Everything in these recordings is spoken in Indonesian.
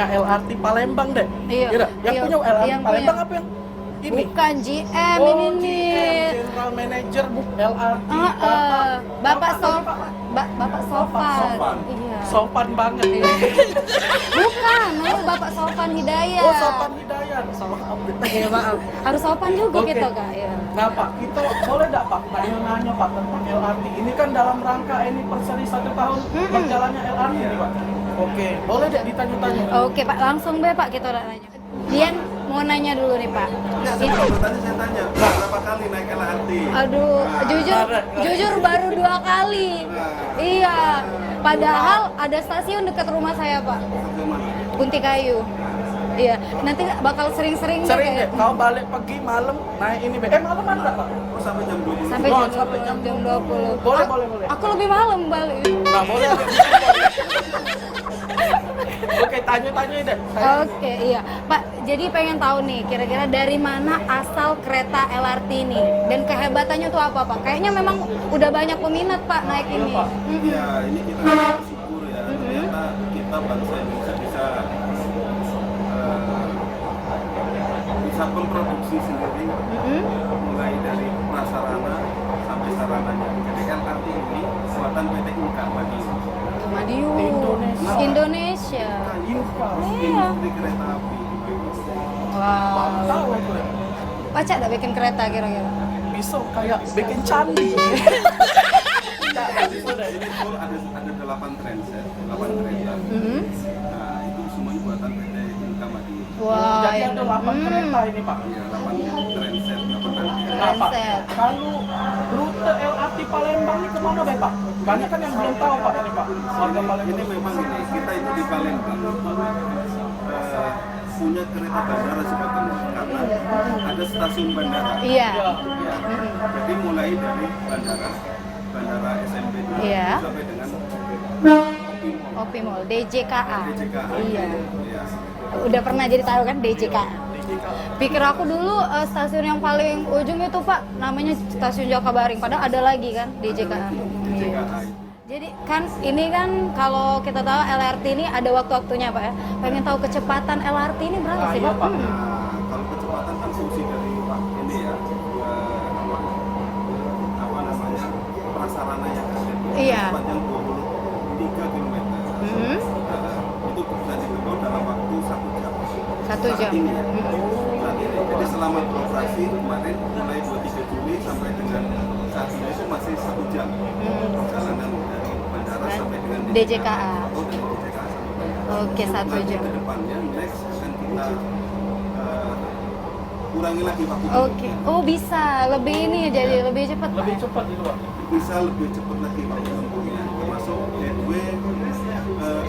punya LRT Palembang deh. Iya. Yang Iya. punya LRT Yang Palembang punya. apa yang ini? Bukan GM Oh, ini nih. General Manager LRT. Bapak Bapak Sofan. Iya. Sopan banget. Bukan, Bapak Sofan Hidayat. Oh, Sopan Hidayat. Salah update. Iya, maaf. Harus sopan juga Oke. gitu, Kak. Ya. Nah Pak, kita boleh nggak Pak nanya Pak tentang LRT? Ini kan dalam rangka anniversary 1 tahun berjalannya LRT nih Pak. Oke, boleh deh ditanya-tanya. Oke, Pak. Langsung deh, Pak, kita udah nanya. Dian mau nanya dulu nih, Pak. Ya, sebelum bertanya saya tanya, berapa kali naik LRT? Aduh, jujur baru 2 kali. Iya. Padahal ada stasiun dekat rumah saya, Pak. Ke mana? Kunti Kayu. Iya, nanti bakal sering-sering Sering deh, kayak- kau balik pagi malam naik ini. Malam ada Pak? Oh, sampai jam 20. sampai Oh, jam, sampai jam 20. Boleh, Ah, boleh. Aku lebih malam balik. Nggak boleh. Oke, tanya-tanya deh. Oke, iya. Pak, jadi pengen tahu nih, kira-kira dari mana asal kereta LRT ini? Dan kehebatannya tuh apa, Pak? Kayaknya memang udah banyak peminat, Pak, naik ini. Pak. Ya, ini kita bersyukur ya. Ternyata kita bangsa Indonesia bisa memproduksi sendiri, mulai dari prasarana sampai sarananya. Jadi LRT ini buatan PT Inka Madiun. Madiun, Indonesia. Iya. Industri kereta api. Wow. Tahu aku ya. Pacak tak bikin kereta kira-kira? Bisa kayak bikin candi. Jadi ini full ada 8 transit, 8 kereta. Nah, itu semuanya buatan PT Inka Madiun. Wah, Jadi ada 8 kereta ini Pak. Iya, 8 transit, 8 transit. Nah, Pak, Transit. kalau rute LRT Palembang ini kemana deh Pak? Banyak kan yang belum tahu Pak ini Pak. Warga Palembang. Ini memang ini kita itu di Palembang punya kereta bandara sebetulnya karena ada stasiun bandara. Iya. Iya. Jadi mulai dari bandara SMP dulu Iya. sampai dengan Opimol, DJKA. DJKA. Iya. Iya. Udah pernah jadi tahu kan DJKA? Pikir aku dulu stasiun yang paling ujung itu Pak, namanya stasiun Jakabaring. Padahal ada lagi kan DJKA. DJKA itu. Jadi kan ini kan kalau kita tahu LRT ini ada waktu-waktunya Pak ya. Pengen tahu kecepatan LRT ini berapa sih Iya, Pak? Pak. Nah, kalau kecepatan kan fungsi dari ini ya, apa namanya, prasarana yang ada. Iya. Sepanjang 23 km. Itu bisa ditempuh dalam waktu 1 jam. 1 jam. Saat ini ya. Saat ini. Jadi selama beroperasi kemarin mulai 23 Juli sampai dengan saat ini itu masih 1 jam perjalanan dari bandara sampai dengan DJKA. Oh, dari DJKA sampai bandara. Oke, 1 Nanti jam. ke depannya next akan kita kurangi lagi waktu Oke. Oh bisa, lebih ini jadi lebih cepat. Pak. Lebih cepat itu Pak. bisa lebih cepat lagi waktu tempuhnya termasuk headway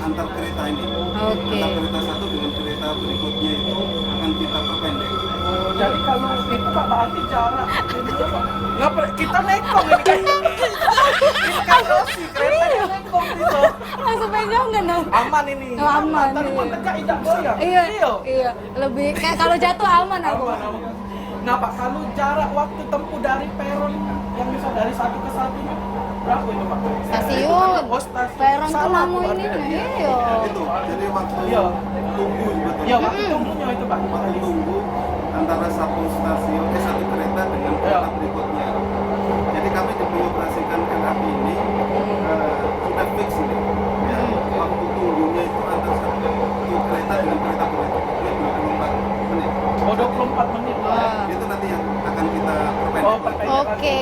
antar kereta ini. Oke. Antar kereta satu dengan kereta berikutnya itu akan kita perpendek. Oh, jadi kalau itu Pak berarti jarak ini ya Pak. Ngapa kita nekong ini kan? Ini kan Rossi, kereta nekong gitu. Langsung pegang kan dong? Aman ini. Oh, aman, Tadi iya. Pak tegak tidak goyang. Iya, iya. Lebih kayak kalau jatuh aman aku. Aman. Nah Pak, kalau jarak waktu tempuh dari peron yang bisa dari satu ke satu berapa itu Pak? Stasiun. Oh, stasiun. Peron tuh Salah, namu berarti. ini. Iya. Itu jadi waktu Iya. tunggu sebetulnya. Iya, waktu tunggunya itu Pak. Waktu tunggu antara satu stasiun satu kereta dengan kereta berikutnya. Jadi kami dioperasikan LRT ini sudah fix ini. Ya, waktu tunggunya itu antara satu kereta dengan kereta berikutnya 24 menit. Oh, 24 menit. Wah. Itu nanti yang akan kita perpendek. Oh, perpendek. Oke.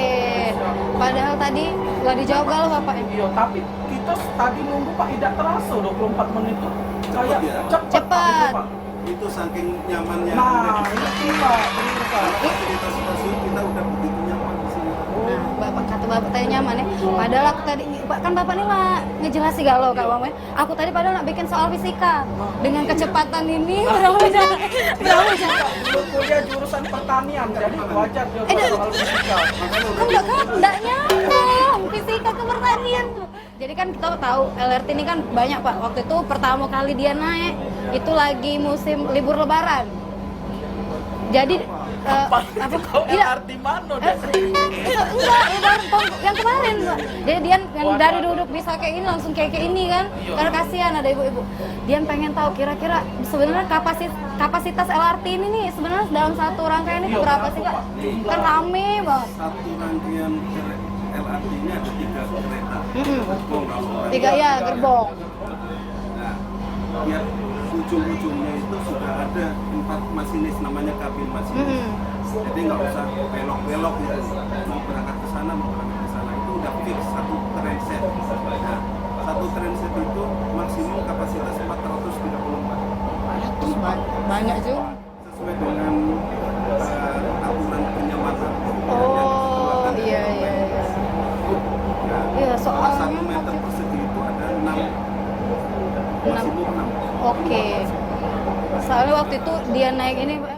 Padahal tadi nggak dijawab galau Bapak ini. Iya, tapi kita tadi nunggu Pak tidak terasa 24 menit itu kayak Cepet ya? cepet. Cepet. Pak. Itu saking nyamannya. Nah, ini Pak, benar Pak. Fasilitas stasiun kita udah begitu nyaman di sini. Nah, Bapak kata Bapak tadi nyaman ya. Padahal aku tadi kan Bapak ini lah ngejelasin galau Kak Mama. Aku tadi padahal nak bikin soal fisika. Dengan kecepatan ini berapa jarak? Berapa jarak? Dulu kuliah jurusan pertanian, jadi wajar dia soal fisika. Enggak nyambung fisika ke pertanian tuh. Jadi kan kita tahu LRT ini kan banyak Pak. Waktu itu pertama kali dia naik itu lagi musim libur lebaran. Jadi Apa? Kau iya. LRT mana deh? Enggak, yang kemarin Mbak. Jadi dia yang dari duduk bisa kayak ini langsung kayak ini kan. Iya. Karena kasihan ada ibu-ibu. Dia pengen tahu kira-kira sebenarnya kapasitas LRT ini nih sebenarnya dalam satu rangkaian itu Iya, berapa sih Kak? Jumlah. Kan rame banget. Satu rangkaian LRT ini ada 3 kereta. Gerbong, kalau Tiga ya gerbong. Nah, tiap ujung-ujungnya itu sudah ada 4 masinis, namanya kabin masinis. Jadi nggak usah belok-belok ya, mau berangkat ke sana, mau berangkat ke sana, itu udah fix satu transit. Nah, satu transit itu maksimum kapasitas 434 penumpang. Banyak juga. Sesuai dengan aturan kenyamanan. Oh, iya. Nah, Iya, soalnya 1 meter persegi itu ada 6, maksimum 6. Oke. Soalnya waktu itu dia naik ini, Pak.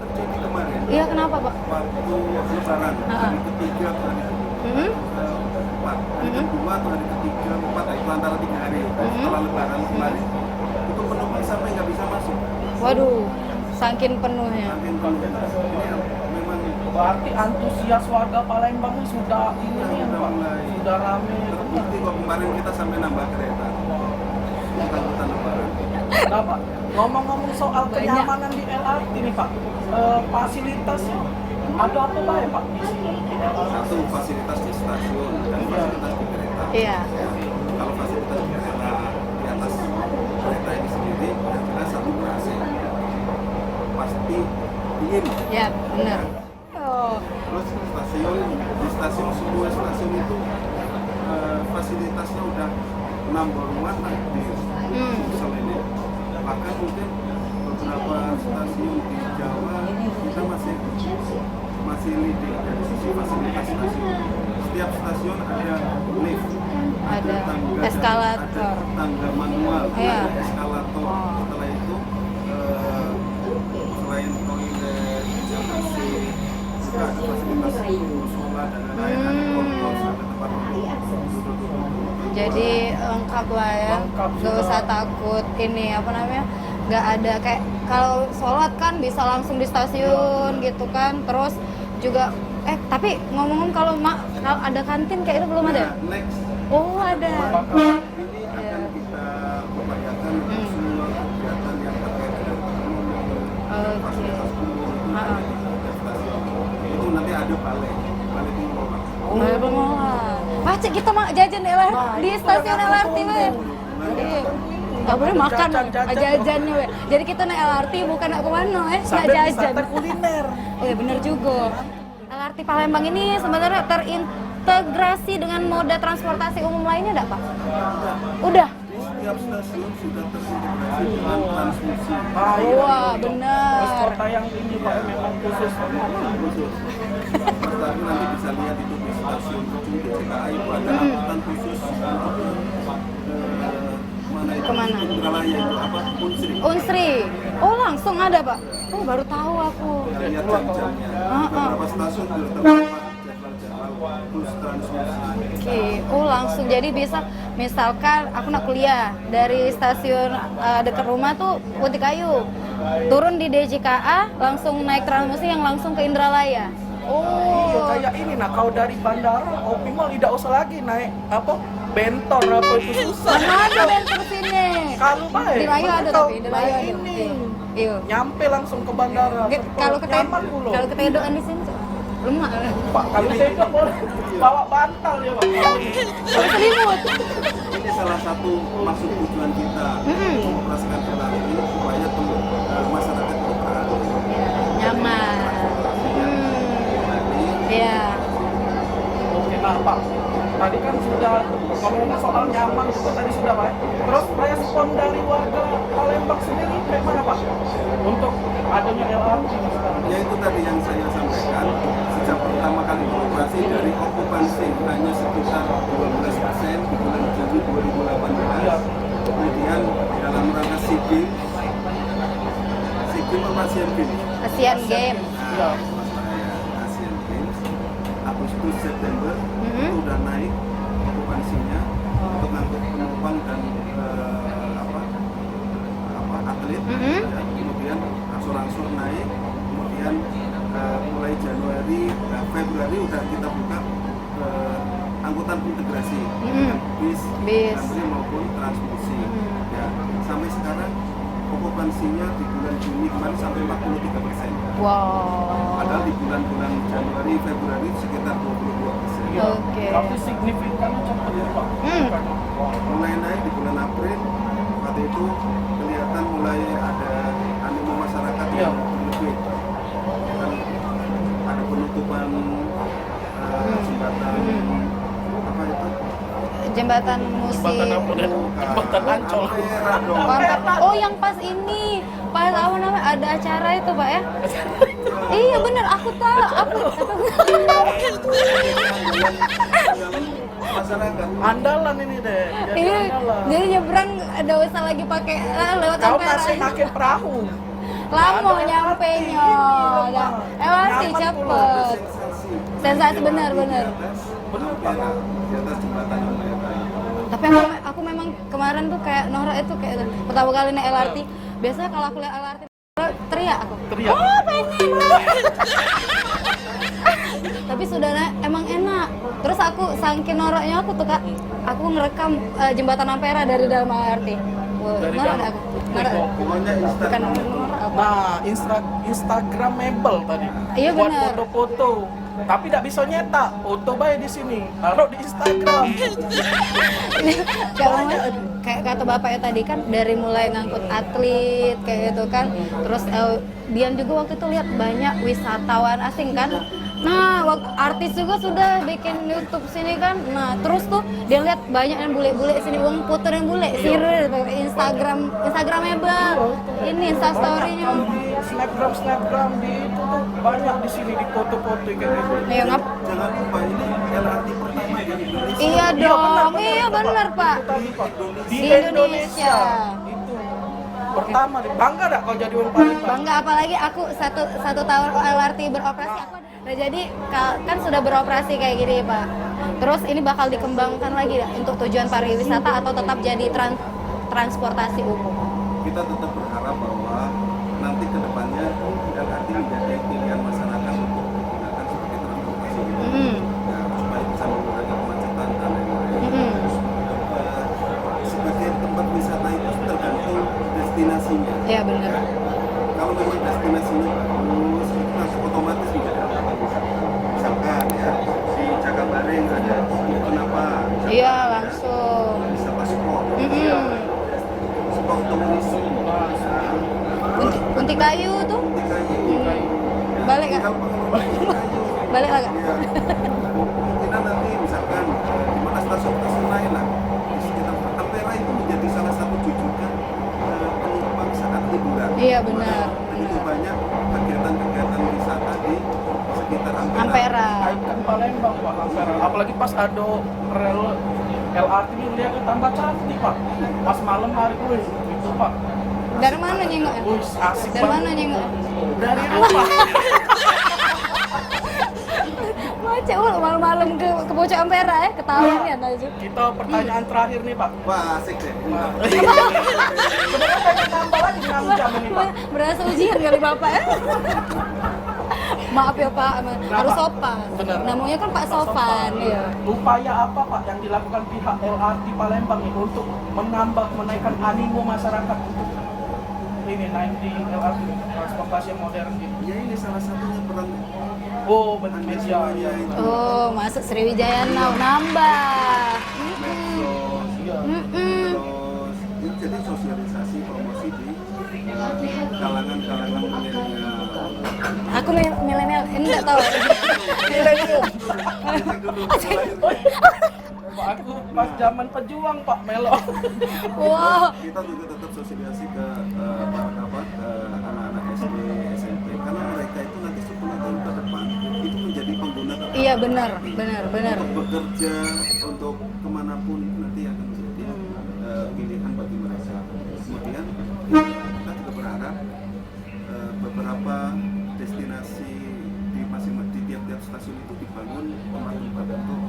Terjadi kemarin. Iya, kenapa, Pak? Waktu lebaran, hari ketiga atau hari keempat, hari kedua atau hari ketiga, empat, itu antara 3 hari setelah lebaran kemarin, itu penumpang sampai nggak bisa masuk. Waduh, saking penuhnya. Saking penuh. Ini memang Berarti antusias warga Palembang ini sudah ini nih Pak, sudah rame. terbukti kok kemarin kita sampai nambah kereta. Angkutan lebaran. Nah Pak, ngomong-ngomong soal kenyamanan di LRT nih Pak, fasilitasnya ada apa Pak ya Pak di sini? Di LRT? Satu, fasilitas di stasiun dan fasilitas di kereta. Iya. Kalau fasilitas di kereta di atas kereta ini sendiri, yang jelas satu AC. Pasti dingin. Ya, benar. Oh, Terus di stasiun semua stasiun itu fasilitasnya udah number 1 di Sulsel ini. Bahkan mungkin beberapa stasiun di Jawa kita masih leading dari sisi fasilitas stasiun. Setiap stasiun ada lift, ada tangga, eskalator. ada tangga manual, Iya. ada eskalator. Setelah itu selain toilet, JAC, juga ada fasilitas musola dan lain-lain, ada koridor, ada tempat duduk. Jadi lengkap lah ya. Lengkap Gak sudah. usah takut ini apa namanya? Gak ada kayak kalau sholat kan bisa langsung di stasiun gitu kan. Terus juga tapi ngomong-ngomong kalau ada kantin kayak itu belum ada? Nah, next Oh, ada. ini akan kita upayakan untuk semua kegiatan yang terkait dengan ekonomi, fasilitas umum itu Ha-ha. ada di stasiun. Itu nanti ada balai pengelola. Boleh pengelola. Pacik kita jajan LRT di stasiun LRT weh. Iya. Gak boleh makan jajannya weh. Jadi kita naik LRT bukan nak kemana nggak Sampai jajan. wisata kuliner. Oh ya bener juga. LRT Palembang ini sebenarnya terintegrasi dengan moda transportasi umum lainnya enggak, Pak? Udah. Di setiap stasiun sudah terintegrasi dengan transmisi Wah, benar. Terus kota yang ini Pak memang khusus. khusus. Mas Tarwi nanti bisa lihat itu di stasiun ujung DJKA itu ada angkutan khusus untuk mana itu? Kemana? Indralaya itu apa? Unsri. Unsri. Oh, langsung ada, Pak. Oh, baru tahu aku. Lihat jam-jamnya. Beberapa stasiun sudah terdapat jadwal-jadwal bus transmisi. Oke, oh langsung jadi bisa misalkan aku nak kuliah dari stasiun dekat rumah tuh Putih Kayu, turun di DJKA langsung naik Transmusi yang langsung ke Indralaya. Iya Oh, kayak ini nah kau dari bandara optimal tidak usah lagi naik apa bentor apa itu susah. mana ada bensin sini? Kalau baik. Di Layu ada kau tapi di Layu naik ada. ini. Iya. Nyampe langsung ke bandara. Kalau nyaman pula. kalau ketedoan di sini lemah. Pak kalau saya boleh bawa bantal ya Pak. Kalau selimut. Ini salah satu maksud tujuan kita mengoperasikan LRT ini supaya masyarakat berperan. Nyaman. Iya. Oke nah Pak. Tadi kan sudah ngomongin soal nyaman juga tadi sudah Pak. Terus respon dari warga Palembang sendiri kayak mana Pak? Untuk adanya LRT ini sekarang. Ya itu tadi yang saya sampaikan, sejak pertama kali beroperasi dari okupansi hanya sekitar 12% di bulan Juli 2018. Kemudian dalam rangka SEA Games apa Asian Games? Asian Games. Iya. Asian Games Agustus September itu udah naik okupansinya untuk ngangkut penumpang dan atlet. Ya, kemudian angsur-angsur naik, kemudian Februari udah kita buka angkutan integrasi bis, Damri maupun Transmusi. Ya, sampai sekarang okupansinya di bulan Juni kemarin sampai 43%. Wow. Padahal di bulan-bulan Januari, Februari sekitar 22%. Oke. Tapi signifikan cepet ya Pak. Mulai naik di bulan April, waktu itu kelihatan mulai ada animo masyarakat yang lebih. Dan ada penutupan jembatan apa itu? Jembatan Musi. Jembatan apa deh? Jembatan Ancol. Oh, yang pas ini, pas apa namanya ada acara itu Pak ya? Iya bener, aku tahu. Masyarakat. Andalan ini deh. Jadi Iya, andalan. jadi nyebrang ada usah lagi pakai lewat Kau Ampera. masih pakai perahu. Lama Ada nyampe LRT, nya. lama. Sih Nyaman cepet. Sensasi bener. Bener Pak. Di atas jembatan Ampera. Tapi aku memang kemarin tuh kayak Nora itu kayak pertama kali naik LRT. Biasanya kalau aku lihat LRT teriak aku. Teriak. Oh pengen. Tapi sudah emang enak. Terus aku saking noraknya aku tuh Kak, aku ngerekam jembatan Ampera dari dalam LRT. Wah, Dari norak dalam. deh aku. Norak. Pokoknya Bukan Instagram. norak apa. Nah, Instagramable tadi. Iya, Buat benar. foto-foto. Tapi tidak bisa nyetak. Foto baik di sini. Taruh di Instagram. Kayak kata bapaknya tadi kan dari mulai ngangkut atlet kayak gitu kan, terus Dian juga waktu itu lihat banyak wisatawan asing kan. Nah, artis juga sudah bikin YouTube sini kan. Nah, terus tuh dia lihat banyak yang bule-bule sini, uang foto yang bule, siril Instagramable. Ini Instastory-nya. Snapgram di itu tuh banyak di sini di foto-foto kayak gitu. Iya, ngap. Jangan lupa ini LRT pertama di Indonesia. Iya dong. Iya benar, Pak. Tadi, Pak. Di Di Indonesia. Itu pertama deh. Bangga dak kau jadi orang Palembang? Bangga, apalagi aku satu tahun LRT beroperasi. Nah, jadi kan sudah beroperasi kayak gini Pak. Terus ini bakal dikembangkan lagi ya, untuk tujuan pariwisata atau tetap jadi transportasi umum? Kita tetap berharap bahwa nanti ke depannya LRT menjadi pilihan masyarakat untuk digunakan sebagai transportasi umum. Ya, supaya bisa mengurangi kemacetan dan lain-lain. Sebagai tempat wisata itu tergantung destinasinya. Iya benar. Kalau memang destinasinya bagus, itu langsung otomatis menjadi tempat wisata. Misalkan ya di Cakabareng ada kenapa? Iya langsung. Wisata sport. Sport tourism. Kunti kayu tuh. Balik nggak? Balik lah Kak? Ya, kemungkinan nanti misalkan di mana stasiun-stasiun lain lah di sekitar Ampera itu menjadi salah satu jujukan penumpang saat liburan. Iya benar. Begitu banyak kegiatan-kegiatan wisata di sekitar Ampera. Ikon Palembang Pak, Ampera. Apalagi pas ada rel LRT ini dia tambah cantik Pak. Pas malam hari itu Pak. Dari mana nyengok? Wih, asik Dari banget. mana nyengok? Dari rumah. Macet malam-malam ke Pojok Ampera ya, ketahuan ya Naju. Kita pertanyaan terakhir nih Pak. Wah, asik deh. Sebenarnya pengen nambah lagi 6 jam ini Pak. Berasa ujian kali Bapak ya. Maaf ya Pak, harus sopan. Benar. Namanya kan Pak Sofan, ya. Upaya apa Pak yang dilakukan pihak LRT Palembang ini untuk menaikkan animo masyarakat untuk ini naik di LRT transportasi yang modern gitu? Ya ini salah satunya peran Oh, benar media. media itu. Oh, masuk Sriwijaya Now nambah. Medsos, Mm-mm. terus jadi sosialisasi promosi di kalangan-kalangan milenial. Aku milenial, ini nggak tahu. Milenium. Cek dulu. Pak, aku pas zaman pejuang Pak Melo. Wow. Kita juga tetap sosialisasi ke anak-anak SD, SMP karena mereka itu nanti 10 tahun ke depan itu menjadi pengguna transportasi. Iya benar. Untuk bekerja, untuk kemanapun itu nanti akan menjadi pilihan bagi mereka. Kemudian kita juga berharap beberapa destinasi di tiap-tiap stasiun itu dibangun tempat-tempat untuk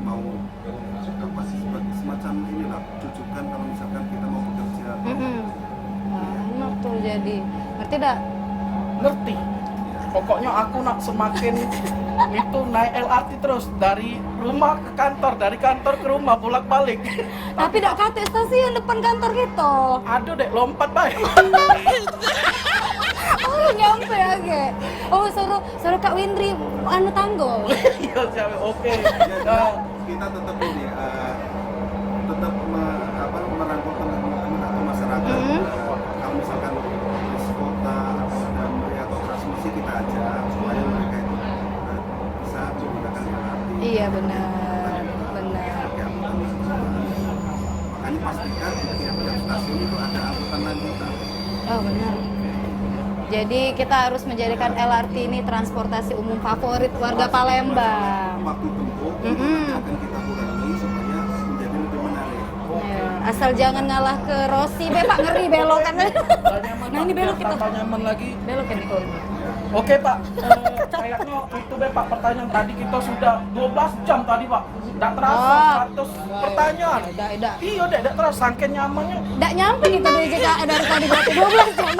mau apa sih semacam inilah rujukan kalau misalkan kita mau bekerja. Enak tuh jadi. Ngerti dah? Ngerti. Pokoknya aku nak semakin itu naik LRT terus dari rumah ke kantor, dari kantor ke rumah bolak-balik. Tapi tidak kate stasiun depan kantor gitu. Aduh dek, lompat baik. Oh nyampe ya ge. Oh suruh Kak Windri anu tanggul. Iya siap, oke. Ya, kita tetap ini tetap merangkul teman-teman atau masyarakat. Kalau misalkan di kota atau Damri atau transmisi kita ajak supaya mereka itu bisa menggunakan LRT. Iya benar. Makanya pastikan di tiap stasiun itu ada angkutan lanjutan. Oh benar. Jadi kita harus menjadikan LRT ini transportasi umum favorit warga Palembang. Waktu tempuh itu nanti akan kita kurangi supaya menjadi lebih menarik. Ya, asal jangan ngalah ke Rossi, Pak ngeri belokan. Nah ini belok kita. Tambah nyaman lagi. Belok ini. Oke Pak, kayaknya itu deh Pak pertanyaan tadi kita sudah 12 jam tadi Pak. Tidak terasa 100 pertanyaan. Udah. Iya deh, tidak terasa, saking nyamannya. Nggak nyampe kita dari JKA dari tadi berarti 12 jam.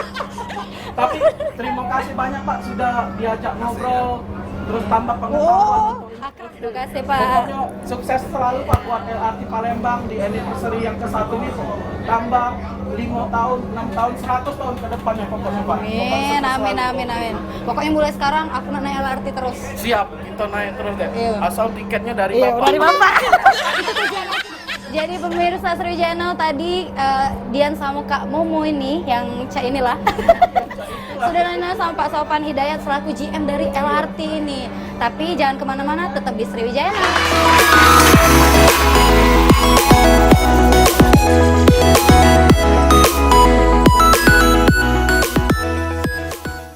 Tapi terima kasih banyak Pak sudah diajak ngobrol, terus tambah pengetahuan. Terima kasih Pak. Pokoknya sukses selalu Pak buat LRT Palembang di anniversary yang ke-1 ini. Tambah 5 tahun, 6 tahun, 100 tahun ke depannya pokoknya Pak. Amin. Pokoknya mulai sekarang aku nak naik LRT terus. Siap, kita naik terus deh. Iya. Asal tiketnya dari Iya, Bapak. dari Bapak. Itu tujuan aku. Jadi pemirsa Sriwijaya Now tadi Dian sama Kak Momo ini yang inilah sudah nanya sama Pak Sopan Hidayat selaku GM dari LRT ini. Tapi jangan kemana-mana, tetap di Sriwijaya Now.